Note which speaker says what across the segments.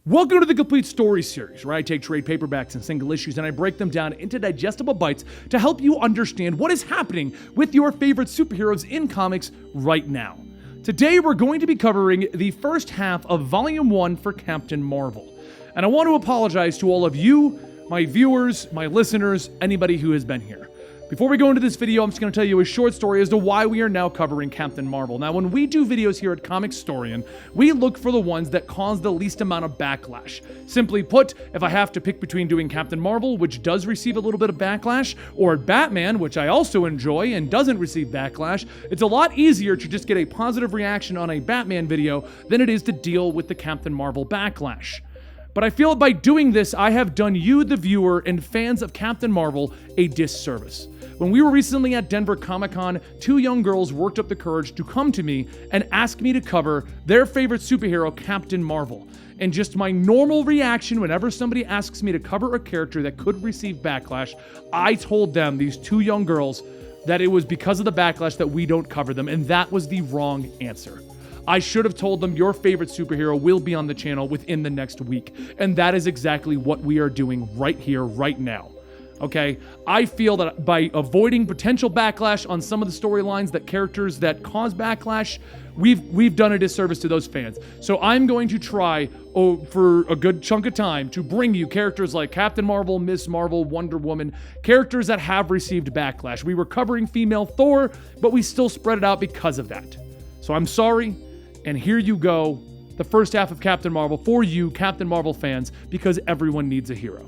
Speaker 1: Welcome to the Complete Story series, where I take trade paperbacks and single issues and I break them down into digestible bites to help you understand what is happening with your favorite superheroes in comics right now. Today we're going to be covering the first half of Volume 1 for Captain Marvel. And I want to apologize to all of you, my viewers, my listeners, anybody who has been here. Before we go into this video, I'm just going to tell you a short story as to why we are now covering Captain Marvel. Now, when we do videos here at Comicstorian, we look for the ones that cause the least amount of backlash. Simply put, if I have to pick between doing Captain Marvel, which does receive a little bit of backlash, or Batman, which I also enjoy and doesn't receive backlash, it's a lot easier to just get a positive reaction on a Batman video than it is to deal with the Captain Marvel backlash. But I feel by doing this, I have done you, the viewer, and fans of Captain Marvel a disservice. When we were recently at Denver Comic-Con, two young girls worked up the courage to come to me and ask me to cover their favorite superhero, Captain Marvel. And just my normal reaction whenever somebody asks me to cover a character that could receive backlash, I told them, these two young girls, that it was because of the backlash that we don't cover them, and that was the wrong answer. I should have told them your favorite superhero will be on the channel within the next week, and that is exactly what we are doing right here, right now. Okay, I feel that by avoiding potential backlash on some of the storylines, that characters that cause backlash, we've done a disservice to those fans. So I'm going to try for a good chunk of time to bring you characters like Captain Marvel, Miss Marvel, Wonder Woman, characters that have received backlash. We were covering female Thor, but we still spread it out because of that. So I'm sorry, and here you go, the first half of Captain Marvel for you, Captain Marvel fans, because everyone needs a hero.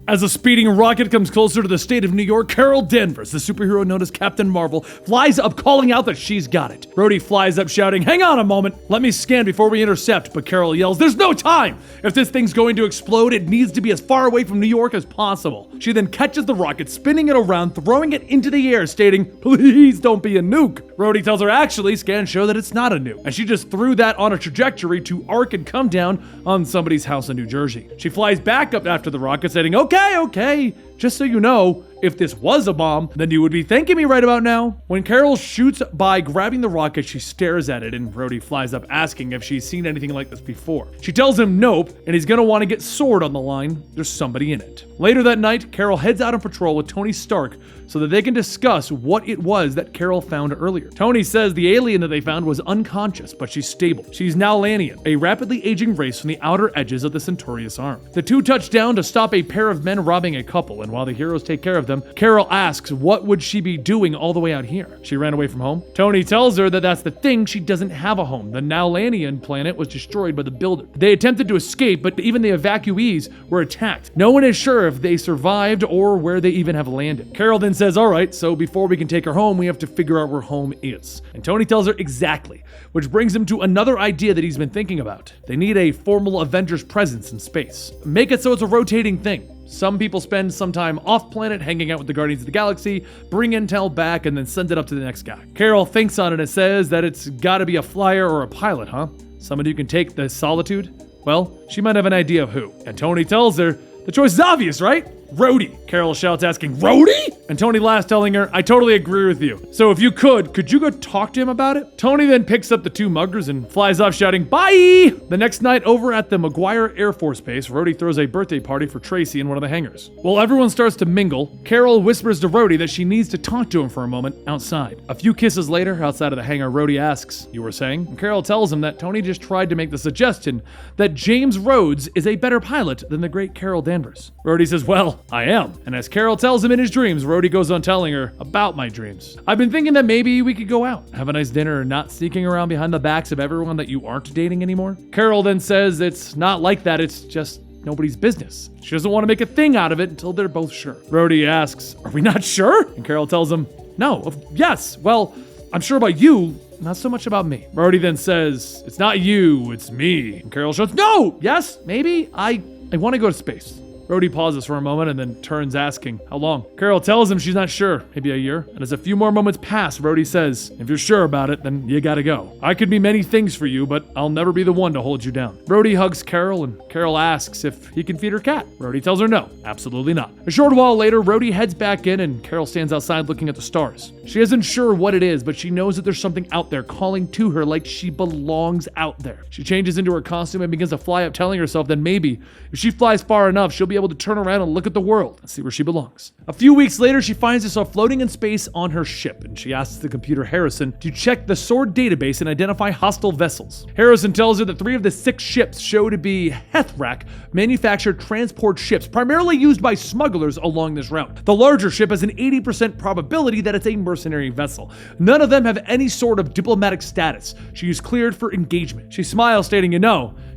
Speaker 1: As a speeding rocket comes closer to the state of New York, Carol Danvers, the superhero known as Captain Marvel, flies up calling out that she's got it. Rhodey flies up shouting, "Hang on a moment, let me scan before we intercept," but Carol yells, "There's no time! If this thing's going to explode, it needs to be as far away from New York as possible." She then catches the rocket, spinning it around, throwing it into the air, stating, "Please don't be a nuke." Rhodey tells her, actually, scans show that it's not a nuke, and she just threw that on a trajectory to arc and come down on somebody's house in New Jersey. She flies back up after the rocket, saying, Okay, just so you know, if this was a bomb, then you would be thanking me right about now." When Carol shoots by grabbing the rocket, she stares at it, and Rhodey flies up asking if she's seen anything like this before. She tells him nope, and he's gonna want to get Sword on the line. There's somebody in it. Later that night, Carol heads out on patrol with Tony Stark so that they can discuss what it was that Carol found earlier. Tony says the alien that they found was unconscious, but she's stable. She's Nowlanian, a rapidly aging race from the outer edges of the Centaurus arm. The two touch down to stop a pair of men robbing a couple, and while the heroes take care of them, Carol asks what would she be doing all the way out here. She ran away from home. Tony tells her that that's the thing, she doesn't have a home. The Nowlanian planet was destroyed by the Builder. They attempted to escape, but even the evacuees were attacked. No one is sure if they survived or where they even have landed. Carol then says, alright, so before we can take her home, we have to figure out where home is. And Tony tells her exactly, which brings him to another idea that he's been thinking about. They need a formal Avengers presence in space. Make it so it's a rotating thing. Some people spend some time off-planet hanging out with the Guardians of the Galaxy, bring intel back, and then send it up to the next guy. Carol thinks on it and says that it's gotta be a flyer or a pilot, huh? Somebody who can take the solitude? Well, she might have an idea of who. And Tony tells her, the choice is obvious, right? Rhodey. Carol shouts asking, Rhodey? And Tony laughs telling her, I totally agree with you. So if you could you go talk to him about it? Tony then picks up the two muggers and flies off shouting, bye! The next night over at the McGuire Air Force Base, Rhodey throws a birthday party for Tracy in one of the hangars. While everyone starts to mingle, Carol whispers to Rhodey that she needs to talk to him for a moment outside. A few kisses later, outside of the hangar, Rhodey asks, you were saying? And Carol tells him that Tony just tried to make the suggestion that James Rhodes is a better pilot than the great Carol Danvers. Rhodey says, well, I am. And as Carol tells him in his dreams, Rhodey goes on telling her about my dreams. I've been thinking that maybe we could go out, have a nice dinner, not sneaking around behind the backs of everyone that you aren't dating anymore. Carol then says it's not like that, it's just nobody's business. She doesn't want to make a thing out of it until they're both sure. Rhodey asks, are we not sure? And Carol tells him, no, yes, well, I'm sure about you, not so much about me. Rhodey then says, it's not you, it's me. And Carol shouts, no, yes, maybe, I want to go to space. Rhodey pauses for a moment and then turns, asking, how long? Carol tells him she's not sure, maybe a year. And as a few more moments pass, Rhodey says, if you're sure about it, then you gotta go. I could be many things for you, but I'll never be the one to hold you down. Rhodey hugs Carol, and Carol asks if he can feed her cat. Rhodey tells her no, absolutely not. A short while later, Rhodey heads back in, and Carol stands outside looking at the stars. She isn't sure what it is, but she knows that there's something out there calling to her like she belongs out there. She changes into her costume and begins to fly up, telling herself that maybe, if she flies far enough, she'll be able to turn around and look at the world and see where she belongs. A few weeks later, she finds herself floating in space on her ship, and she asks the computer Harrison to check the SWORD database and identify hostile vessels. Harrison tells her that 3 of the 6 ships show to be Hethrak manufactured transport ships, primarily used by smugglers along this route. The larger ship has an 80% probability that it's a mercenary vessel. None of them have any sort of diplomatic status. She is cleared for engagement. She smiles, stating,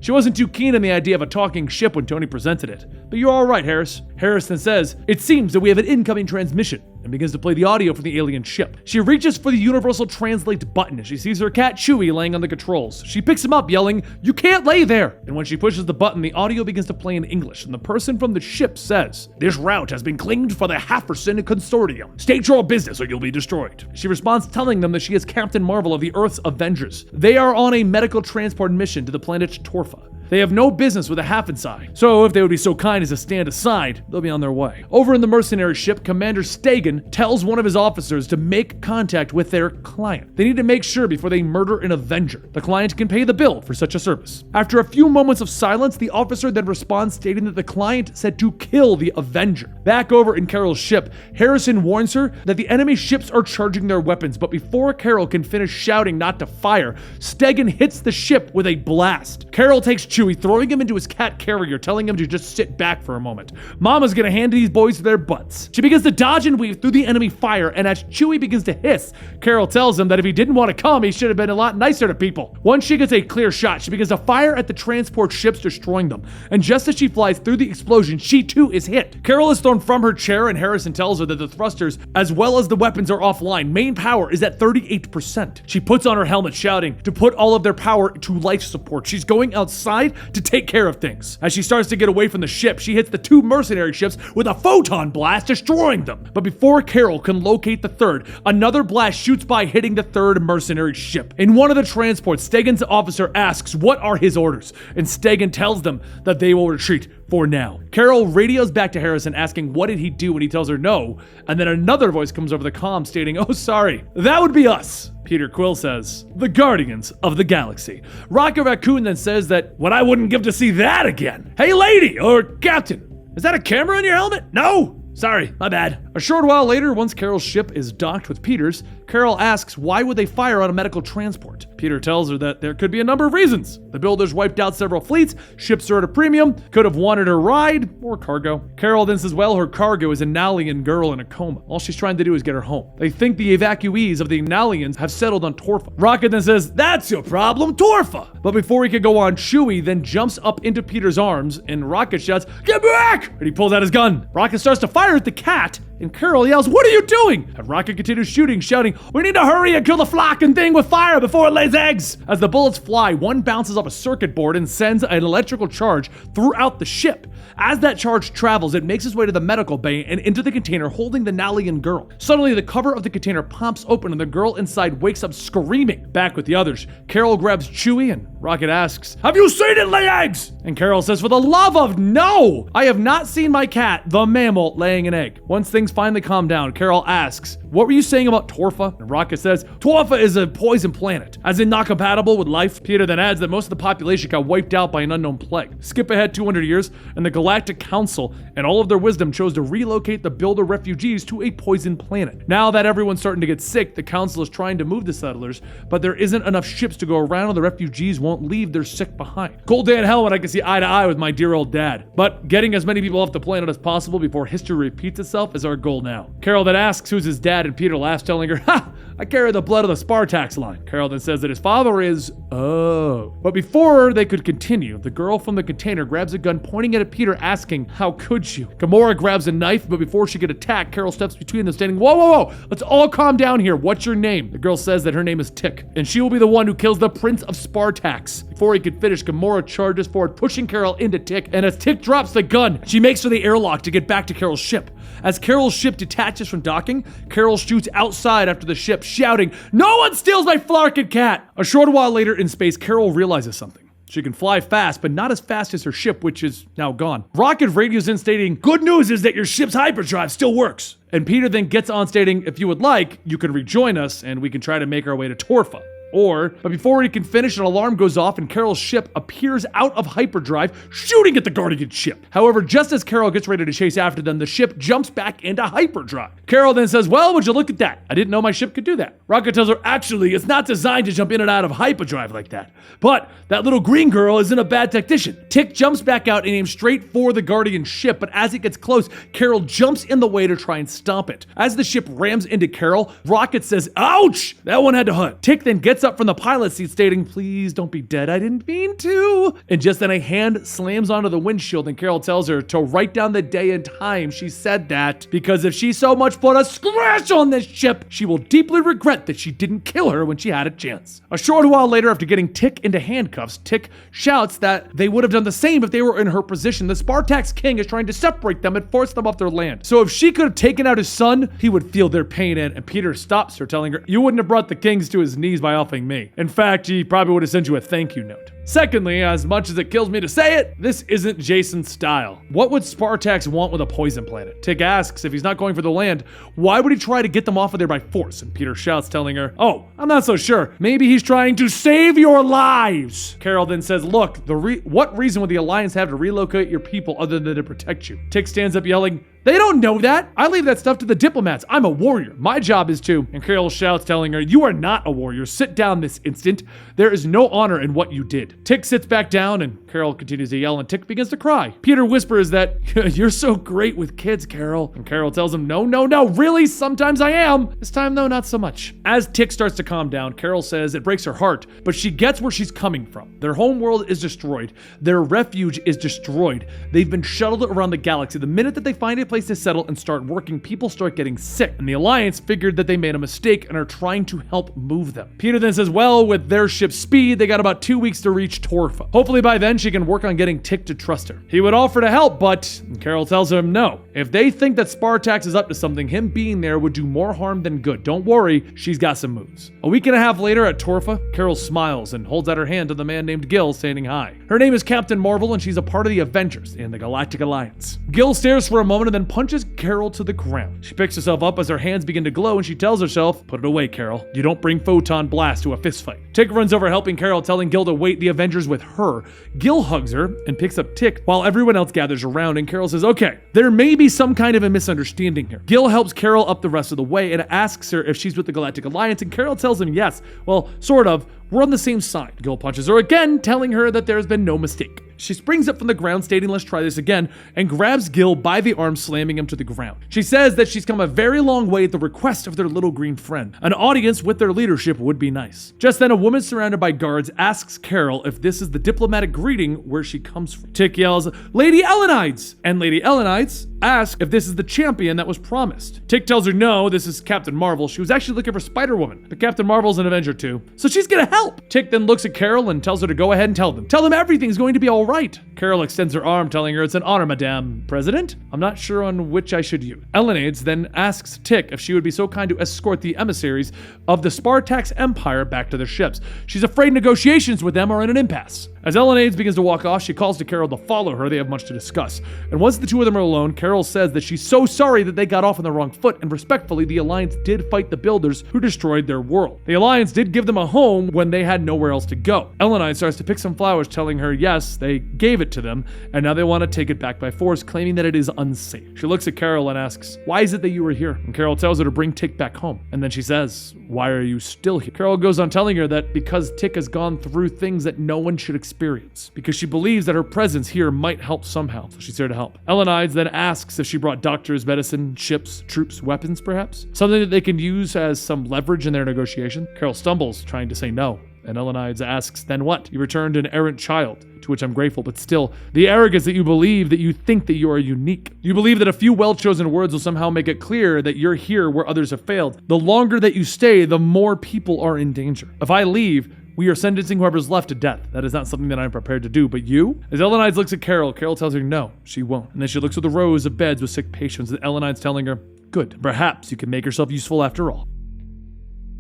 Speaker 1: she wasn't too keen on the idea of a talking ship when Tony presented it. But you're all right, Harris. Harrison says, it seems that we have an incoming transmission, and begins to play the audio from the alien ship. She reaches for the universal translate button as she sees her cat Chewie laying on the controls. She picks him up, yelling, you can't lay there! And when she pushes the button, the audio begins to play in English, and the person from the ship says, this route has been claimed for the Comicstorian. State your business or you'll be destroyed. She responds, telling them that she is Captain Marvel of the Earth's Avengers. They are on a medical transport mission to the planet Torva. They have no business with a Half-Inside, so if they would be so kind as to stand aside, they'll be on their way. Over in the mercenary ship, Commander Stegan tells one of his officers to make contact with their client. They need to make sure before they murder an Avenger. The client can pay the bill for such a service. After a few moments of silence, the officer then responds, stating that the client said to kill the Avenger. Back over in Carol's ship, Harrison warns her that the enemy ships are charging their weapons, but before Carol can finish shouting not to fire, Stegan hits the ship with a blast. Carol takes Chewie, throwing him into his cat carrier, telling him to just sit back for a moment. Mama's gonna hand these boys to their butts. She begins to dodge and weave through the enemy fire, and as Chewie begins to hiss, Carol tells him that if he didn't want to come, he should have been a lot nicer to people. Once she gets a clear shot, she begins to fire at the transport ships, destroying them. And just as she flies through the explosion, she too is hit. Carol is thrown from her chair, and Harrison tells her that the thrusters, as well as the weapons, are offline. Main power is at 38%. She puts on her helmet, shouting to put all of their power to life support. She's going outside to take care of things. As she starts to get away from the ship, she hits the 2 mercenary ships with a photon blast, destroying them. But before Carol can locate the 3rd, another blast shoots by, hitting the 3rd mercenary ship. In one of the transports, Stegan's officer asks what are his orders, and Stegan tells them that they will retreat for now. Carol radios back to Harrison, asking what did he do, and he tells her no, and then another voice comes over the comm stating, oh sorry, that would be us. Peter Quill says, the Guardians of the Galaxy. Rocket Raccoon then says that, what I wouldn't give to see that again. Hey lady, or Captain, is that a camera on your helmet? No! Sorry, my bad. A short while later, once Carol's ship is docked with Peter's, Carol asks why would they fire on a medical transport. Peter tells her that there could be a number of reasons. The builders wiped out several fleets, ships are at a premium, could have wanted her ride, or cargo. Carol then says, well, her cargo is a Nalian girl in a coma. All she's trying to do is get her home. They think the evacuees of the Nalians have settled on Torva. Rocket then says, that's your problem, Torva! But before he could go on, Chewie then jumps up into Peter's arms, and Rocket shouts, get back! And he pulls out his gun. Rocket starts to fire at the cat, and Carol yells, what are you doing? And Rocket continues shooting, shouting, we need to hurry and kill the flocking thing with fire before it lays eggs! As the bullets fly, one bounces off a circuit board and sends an electrical charge throughout the ship. As that charge travels, it makes its way to the medical bay and into the container holding the Nalian girl. Suddenly, the cover of the container pops open and the girl inside wakes up screaming. Back with the others, Carol grabs Chewie and Rocket asks, have you seen it lay eggs? And Carol says, for the love of no! I have not seen my cat, the mammal, laying an egg. Once things finally calm down, Carol asks, what were you saying about Torva? And Rocket says, Torva is a poison planet, as in not compatible with life. Peter then adds that most of the population got wiped out by an unknown plague. Skip ahead 200 years, and the Galactic Council and all of their wisdom chose to relocate the Builder refugees to a poison planet. Now that everyone's starting to get sick, the Council is trying to move the settlers, but there isn't enough ships to go around and the refugees won't leave their sick behind. Cold day in hell when I can see eye to eye with my dear old dad. But getting as many people off the planet as possible before history repeats itself is our goal now. Carol then asks who's his dad, and Peter laughs, telling her, "Ha! I carry the blood of the Spartax line." Carol then says that his father is, oh. But before they could continue, the girl from the container grabs a gun, pointing it at Peter, asking, "How could you?" Gamora grabs a knife, but before she could attack, Carol steps between them, stating, Whoa, let's all calm down here. What's your name?" The girl says that her name is Tick, and she will be the one who kills the Prince of Spartax. Before he could finish, Gamora charges forward, pushing Carol into Tick, and as Tick drops the gun, she makes for the airlock to get back to Carol's ship. As Carol's ship detaches from docking, Carol shoots outside after the ship, shouting, "No one steals my Flarkin cat!" A short while later in space, Carol realizes something. She can fly fast, but not as fast as her ship, which is now gone. Rocket radios in stating, "Good news is that your ship's hyperdrive still works." And Peter then gets on stating, "If you would like, you can rejoin us and we can try to make our way to Torva." But before he can finish, an alarm goes off and Carol's ship appears out of hyperdrive, shooting at the Guardian ship. However, just as Carol gets ready to chase after them, the ship jumps back into hyperdrive. Carol then says, "Well, would you look at that? I didn't know my ship could do that." Rocket tells her, "Actually, it's not designed to jump in and out of hyperdrive like that. But that little green girl isn't a bad tactician." Tick jumps back out and aims straight for the Guardian ship, but as it gets close, Carol jumps in the way to try and stop it. As the ship rams into Carol, Rocket says, "Ouch! That one had to hurt." Tick then gets up from the pilot seat stating, "Please don't be dead, I didn't mean to." And just then a hand slams onto the windshield and Carol tells her to write down the day and time she said that, because if she so much put a scratch on this ship, she will deeply regret that she didn't kill her when she had a chance. A short while later, after getting Tick into handcuffs, Tick shouts that they would have done the same if they were in her position. The Spartax king is trying to separate them and force them off their land. So if she could have taken out his son, he would feel their pain, and Peter stops her, telling her, "You wouldn't have brought the kings to his knees by offing me. In fact, he probably would have sent you a thank you note." Secondly, as much as it kills me to say it, this isn't Jason's style. What would Spartax want with a poison planet? Tick asks if he's not going for the land, why would he try to get them off of there by force? And Peter shouts, telling her, "Oh, I'm not so sure. Maybe he's trying to save your lives." Carol then says, "Look, what reason would the Alliance have to relocate your people other than to protect you?" Tick stands up yelling, "They don't know that. I leave that stuff to the diplomats. I'm a warrior. My job is to..." And Carol shouts, telling her, "You are not a warrior. Sit down this instant. There is no honor in what you did." Tick sits back down and Carol continues to yell and Tick begins to cry. Peter whispers that, "You're so great with kids, Carol." And Carol tells him, No, really, sometimes I am. This time though, not so much." As Tick starts to calm down, Carol says it breaks her heart, but she gets where she's coming from. Their home world is destroyed. Their refuge is destroyed. They've been shuttled around the galaxy. The minute that they find a place to settle and start working, people start getting sick. And the Alliance figured that they made a mistake and are trying to help move them. Peter then says, well, with their ship's speed, they got about 2 weeks to reach Torva. Hopefully by then she can work on getting Tick to trust her. He would offer to help, but Carol tells him no. If they think that Spartax is up to something, him being there would do more harm than good. Don't worry, she's got some moves. A week and a half later at Torva, Carol smiles and holds out her hand to the man named Gil, saying hi. Her name is Captain Marvel and she's a part of the Avengers in the Galactic Alliance. Gil stares for a moment and then punches Carol to the ground. She picks herself up as her hands begin to glow and she tells herself, "Put it away, Carol. You don't bring photon blast to a fistfight." Tick runs over helping Carol, telling Gil to wait the Avengers with her. Gil hugs her and picks up Tick while everyone else gathers around and Carol says, "Okay, there may be some kind of a misunderstanding here." Gil helps Carol up the rest of the way and asks her if she's with the Galactic Alliance and Carol tells him yes. Well, sort of. We're on the same side. Gil punches her again, telling her that there's been no mistake. She springs up from the ground, stating, "Let's try this again," and grabs Gil by the arm, slamming him to the ground. She says that she's come a very long way at the request of their little green friend. An audience with their leadership would be nice. Just then, a woman surrounded by guards asks Carol if this is the diplomatic greeting where she comes from. Tick yells, "Lady Elenides!" And Lady Elenides asks if this is the champion that was promised. Tick tells her no, this is Captain Marvel. She was actually looking for Spider-Woman, but Captain Marvel's an Avenger too, so she's gonna help. Tick then looks at Carol and tells her to go ahead and tell them. Tell them everything's going to be all right. Carol extends her arm, telling her it's an honor, Madame President. I'm not sure on which I should use. Elenides then asks Tick if she would be so kind to escort the emissaries of the Spartax Empire back to their ships. She's afraid negotiations with them are in an impasse. As Elenides begins to walk off, she calls to Carol to follow her. They have much to discuss. And once the two of them are alone, Carol says that she's so sorry that they got off on the wrong foot, and respectfully, the Alliance did fight the Builders who destroyed their world. The Alliance did give them a home when they had nowhere else to go. Elenides starts to pick some flowers, telling her yes, they gave it it to them, and now they want to take it back by force, claiming that it is unsafe. She looks at Carol and asks, "Why is it that you were here?" And Carol tells her to bring Tick back home. And then she says, "Why are you still here?" Carol goes on telling her that because Tick has gone through things that no one should experience, because she believes that her presence here might help somehow, so she's here to help. Elenides then asks if she brought doctors, medicine, ships, troops, weapons perhaps, something that they can use as some leverage in their negotiation. Carol stumbles, trying to say no. And Elenides asks, "Then what? You returned an errant child," to which I'm grateful, but still, the arrogance that you believe that you think that you are unique. You believe that a few well-chosen words will somehow make it clear that you're here where others have failed. The longer that you stay, the more people are in danger. If I leave, we are sentencing whoever's left to death. That is not something that I'm prepared to do, but you? As Elenides looks at Carol, Carol tells her no, she won't. And then she looks at the rows of beds with sick patients, and Elenides telling her, "Good, perhaps you can make yourself useful after all."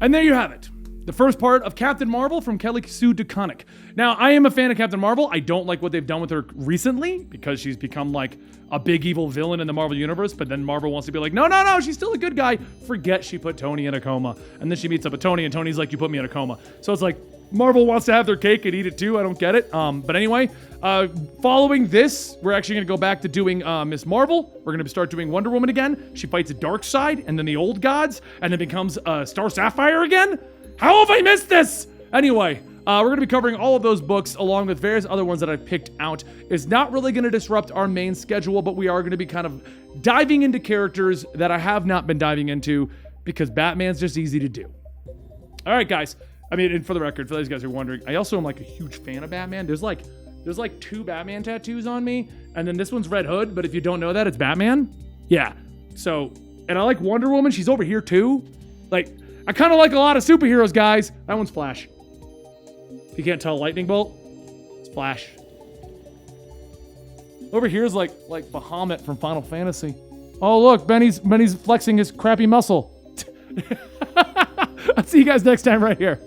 Speaker 1: And there you have it. The first part of Captain Marvel from Kelly Sue DeConnick. Now, I am a fan of Captain Marvel. I don't like what they've done with her recently because she's become like a big evil villain in the Marvel Universe, but then Marvel wants to be like, no, she's still a good guy. Forget she put Tony in a coma. And then she meets up with Tony and Tony's like, "You put me in a coma." So it's like, Marvel wants to have their cake and eat it too. I don't get it. But anyway, following this, we're actually going to go back to doing Miss Marvel. We're going to start doing Wonder Woman again. She fights Darkseid and then the old gods and then becomes Star Sapphire again. How have I missed this? Anyway, we're going to be covering all of those books along with various other ones that I've picked out. It's not really going to disrupt our main schedule, but we are going to be kind of diving into characters that I have not been diving into because Batman's just easy to do. All right, guys. I mean, and for the record, for those guys who are wondering, I also am like a huge fan of Batman. There's like 2 Batman tattoos on me, and then this one's Red Hood, but if you don't know that, it's Batman. Yeah. So, and I like Wonder Woman. She's over here too. Like, I kind of like a lot of superheroes, guys. That one's Flash. If you can't tell, Lightning Bolt, it's Flash. Over here is like Bahamut from Final Fantasy. Oh, look, Benny's flexing his crappy muscle. I'll see you guys next time right here.